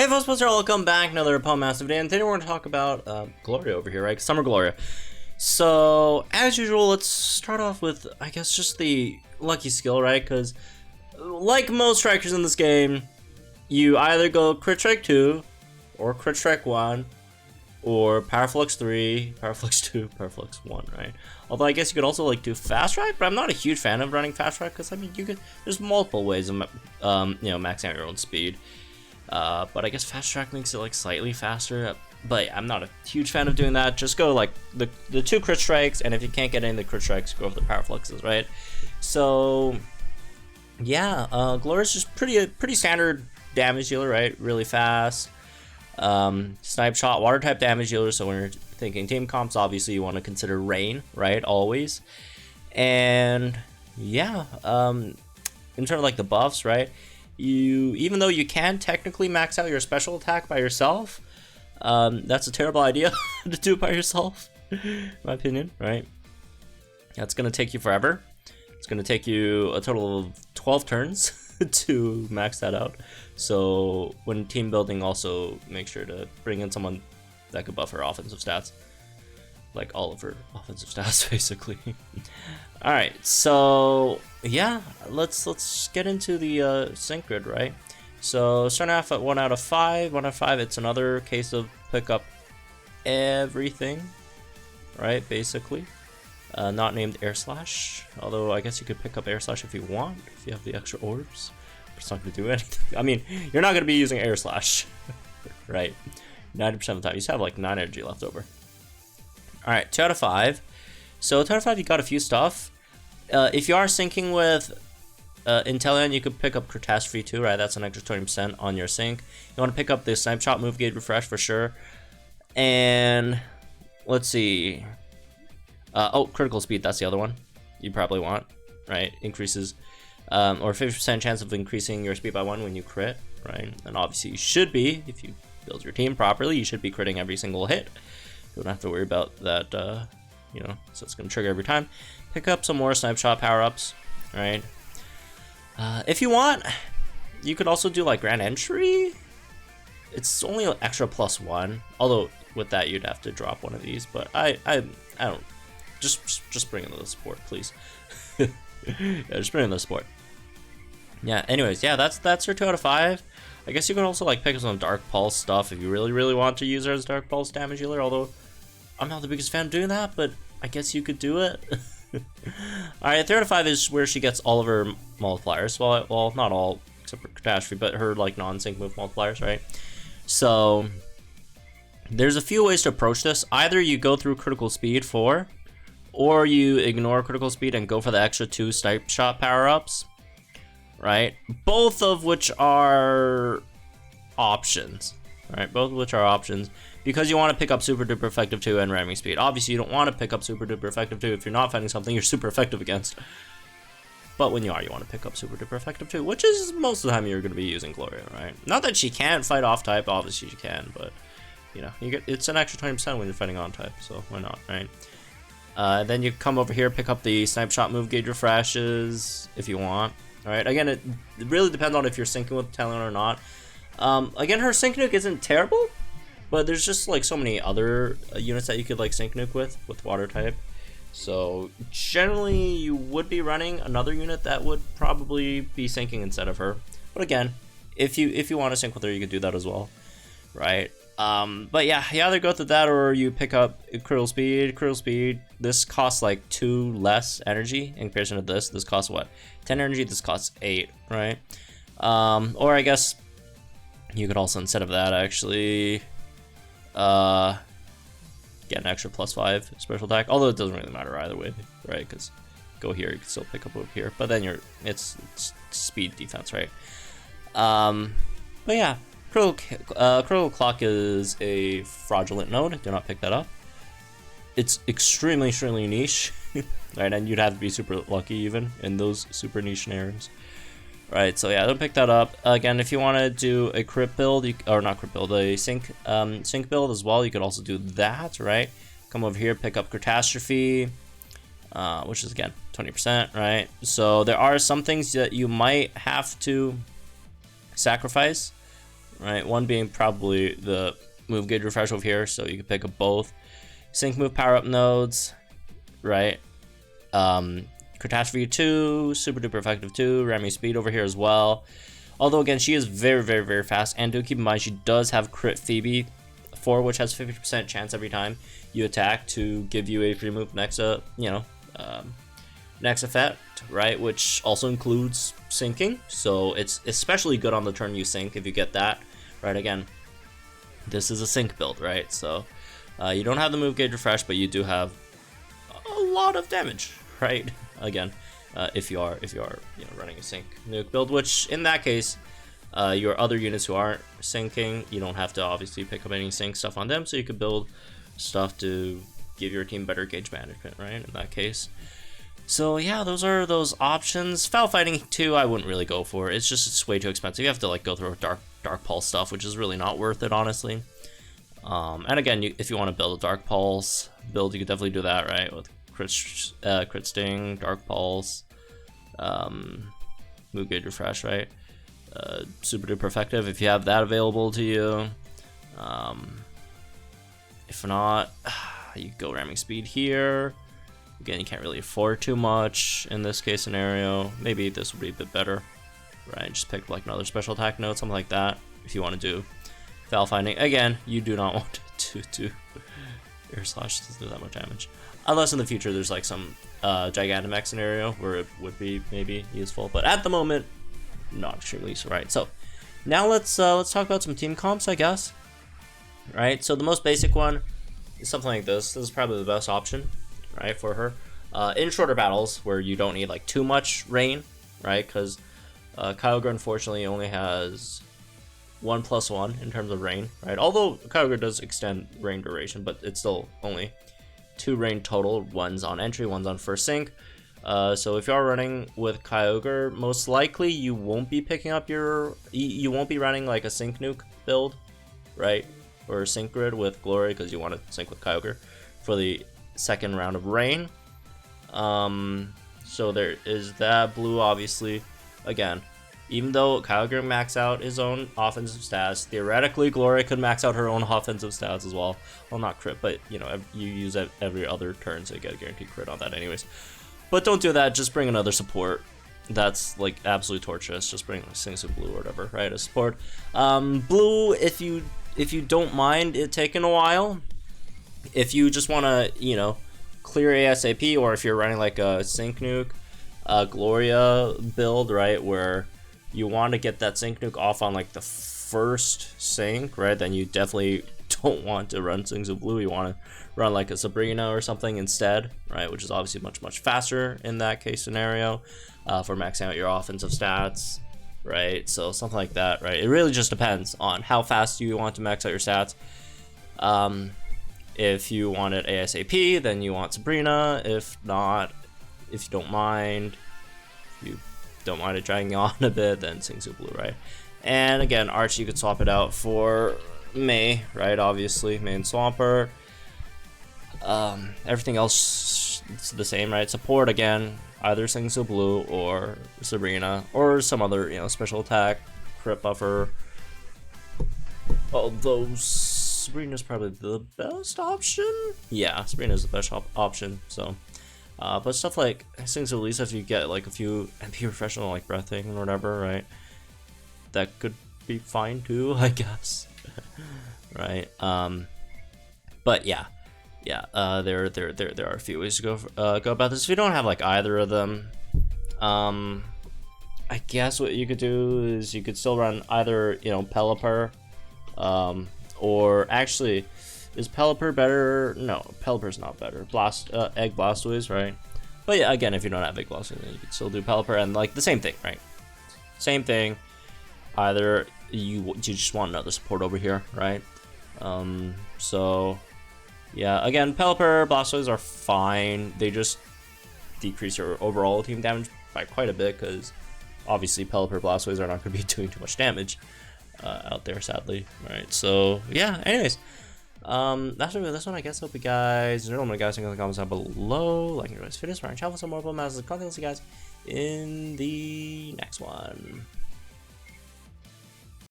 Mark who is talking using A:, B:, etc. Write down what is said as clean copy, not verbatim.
A: Hey folks, welcome back, another PoMa video, and today we're going to talk about Gloria over here, right? Summer Gloria. So, as usual, let's start off with, I guess, just the lucky skill, right? Because, like most strikers in this game, you either go Crit Strike 2, or Crit Strike 1, or Power Flux 3, Power Flux 2, Power Flux 1, right? Although I guess you could also like do Fast Strike, but I'm not a huge fan of running Fast Strike, because, I mean, there's multiple ways of, maxing out your own speed. But I guess Fast Track makes it like slightly faster, but I'm not a huge fan of doing that. Just go like the 2 crit strikes, and if you can't get any of the crit strikes, go for the power fluxes, right? So yeah, Gloria's just pretty standard damage dealer, right? Really fast. Snipe shot, water type damage dealer. So when you're thinking team comps, obviously you want to consider rain, right? Always. And yeah, in terms of like the buffs, right? Even though you can technically max out your special attack by yourself, that's a terrible idea to do it by yourself, in my opinion, right? That's gonna take you forever. It's gonna take you a total of 12 turns to max that out. So when team building, also make sure to bring in someone that could buff her offensive stats, like all of her offensive stats, basically. All right, so yeah, let's get into the sync grid, right? So starting off at 1 out of 5. 1 out of 5. It's another case of pick up everything, right? Basically, not named Air Slash. Although I guess you could pick up Air Slash if you want, if you have the extra orbs. But it's not gonna do anything. I mean, you're not gonna be using Air Slash, right? 90% of the time, you just have like 9 energy left over. All right, 2 out of 5. So 2 out of 5, you got a few stuff. If you are syncing with Inteleon, you could pick up Catastrophe too, right? That's an extra 20% on your sync. You want to pick up the Snipe Shot, Move Gauge Refresh for sure. And let's see. Oh, Critical Speed, that's the other one you probably want, right? Increases, or 50% chance of increasing your speed by 1 when you crit, right? And obviously you should be, if you build your team properly, you should be critting every single hit. You don't have to worry about that, so it's going to trigger every time. Pick up some more Snipe Shot power-ups, right? If you want, you could also do like Grand Entry. It's only an extra +1, although with that you'd have to drop one of these, but I don't, just bring in the support, please. Yeah, just bring in the support. Yeah, anyways, yeah, that's your 2 out of 5. I guess you can also like pick up some Dark Pulse stuff if you really want to use her as Dark Pulse damage healer, although I'm not the biggest fan of doing that, but I guess you could do it. Alright, 3 out of 5 is where she gets all of her multipliers. Well, not all, except for Catastrophe, but her like non-sync move multipliers, right? So there's a few ways to approach this. Either you go through Critical Speed 4, or you ignore Critical Speed and go for the extra 2 Snipe Shot power-ups, right? Both of which are options, right? Both of which are options. Because you want to pick up Super Duper Effective 2 and Ramming Speed. Obviously, you don't want to pick up Super Duper Effective 2 if you're not fighting something you're super effective against. But when you are, you want to pick up Super Duper Effective 2, which is most of the time you're going to be using Gloria, right? Not that she can't fight off-type, obviously she can, but, it's an extra 20% when you're fighting on-type, so why not, right? Then you come over here, pick up the Snipe Shot Move Gauge Refreshes, if you want, alright? Again, it really depends on if you're syncing with Inteleon or not. Again, her sync nuke isn't terrible, but there's just like so many other units that you could like sync nuke with water type. So generally you would be running another unit that would probably be syncing instead of her. But again, if you want to sync with her, you could do that as well, right? But yeah, you either go through that or you pick up Critical Speed. Critical Speed, this costs like 2 less energy in comparison to this. This costs what? 10 energy, this costs 8, right? Or I guess you could also, instead of that, actually get an extra +5 special attack, although it doesn't really matter either way, right? Because go here, you can still pick up over here, but then it's speed defense, right? But yeah, Critical Clock is a fraudulent node. Do not pick that up. It's extremely niche, right? And you'd have to be super lucky even in those super niche scenarios. Right, so yeah, don't pick that up. Again, if you want to do a crit build, or not crit build, a sync build as well, you could also do that, right? Come over here, pick up Catastrophe, which is again 20%, right? So there are some things that you might have to sacrifice, right? One being probably the move gauge refresh over here, so you can pick up both. Sync move power up nodes, right? Catastrophe 2, super duper effective 2, ramming speed over here as well. Although again, she is very, very, very fast, and do keep in mind she does have crit Phoebe 4, which has 50% chance every time you attack to give you a free move next next effect, right? Which also includes syncing, so it's especially good on the turn you sync if you get that, right? Again, this is a sync build, right? So you don't have the move gauge refresh, but you do have a lot of damage, right? Again, if you are running a sync nuke build, which in that case, your other units who aren't syncing, you don't have to obviously pick up any sync stuff on them, so you could build stuff to give your team better gauge management, right? In that case. So yeah, those are those options. Foul Fighting 2, I wouldn't really go for. It's way too expensive. You have to like go through Dark Pulse stuff, which is really not worth it, honestly. And again, if you want to build a Dark Pulse build, you could definitely do that, right? With Crit Sting, Dark Pulse, move gauge refresh, right? Super duper effective if you have that available to you. If not, you go ramming speed here. Again, you can't really afford too much in this case scenario. Maybe this would be a bit better, right? Just pick like another special attack node, something like that, if you want to do Foul Finding. Again, you do not want to do Air Slash to do that much damage, unless in the future there's like some Gigantamax scenario where it would be maybe useful. But at the moment, not extremely useful, right? So now let's talk about some team comps, I guess. Right. So the most basic one is something like this. This is probably the best option, right, for her in shorter battles where you don't need like too much rain, right? Because Kyogre unfortunately only has 1+1 in terms of rain, right? Although Kyogre does extend rain duration, but it's still only 2 rain total. One's on entry, one's on first sync. So if you are running with Kyogre, most likely you won't be picking up you won't be running like a sync nuke build, right? Or sync grid with Glory, because you want to sync with Kyogre for the second round of rain. So there is that. Blue, obviously, again, even though Kyogre maxed out his own offensive stats, theoretically Glory could max out her own offensive stats as well. Well, not crit, but you use it every other turn, so you get a guaranteed crit on that anyways. But don't do that. Just bring another support. That's like absolutely torturous. Just bring like Singsu Blue or whatever, right? A support. Blue, if you don't mind it taking a while, if you just want to, clear ASAP, or if you're running like a sync nuke, Gloria build, right, where you want to get that sync nuke off on like the first sync, right, then you definitely don't want to run Singsu Blue. You want to run like a Sabrina or something instead, right, which is obviously much faster in that case scenario for maxing out your offensive stats. Right, so something like that, right? It really just depends on how fast you want to max out your stats. If you want it ASAP, then you want Sabrina. If not, if you don't mind it dragging on a bit, then Singsu Blue, right? And again, Arch, you could swap it out for May, right? Obviously, May and Swampert. Everything else is the same, right? Support, again, either Singsu Blue or Sabrina or some other, special attack, crit buffer. Although Sabrina's probably the best option. Yeah, Sabrina's the best option. So, but stuff like Singsu, at least if you get like a few MP refreshing like breathing or whatever, right? That could be fine too, I guess. Right. But yeah. Yeah, there are a few ways to go about this. If you don't have like either of them, I guess what you could do is you could still run either Pelipper, or actually, is Pelipper better? No, Pelipper's not better. Egg Blastoise, right? But yeah, again, if you don't have Egg Blastoise, then you could still do Pelipper, and like the same thing, right? Same thing. Either you just want another support over here, right? So. Yeah, again, Pelipper, Blastoise are fine. They just decrease your overall team damage by quite a bit, because obviously Pelipper, Blastoise are not going to be doing too much damage out there, sadly. Right, so yeah, anyways. That's it for this one, I guess. Hope you guys enjoyed. Let me guys think in the comments down below. Like and fitness, for and travel some more PoMa. I'll see you guys in the next one.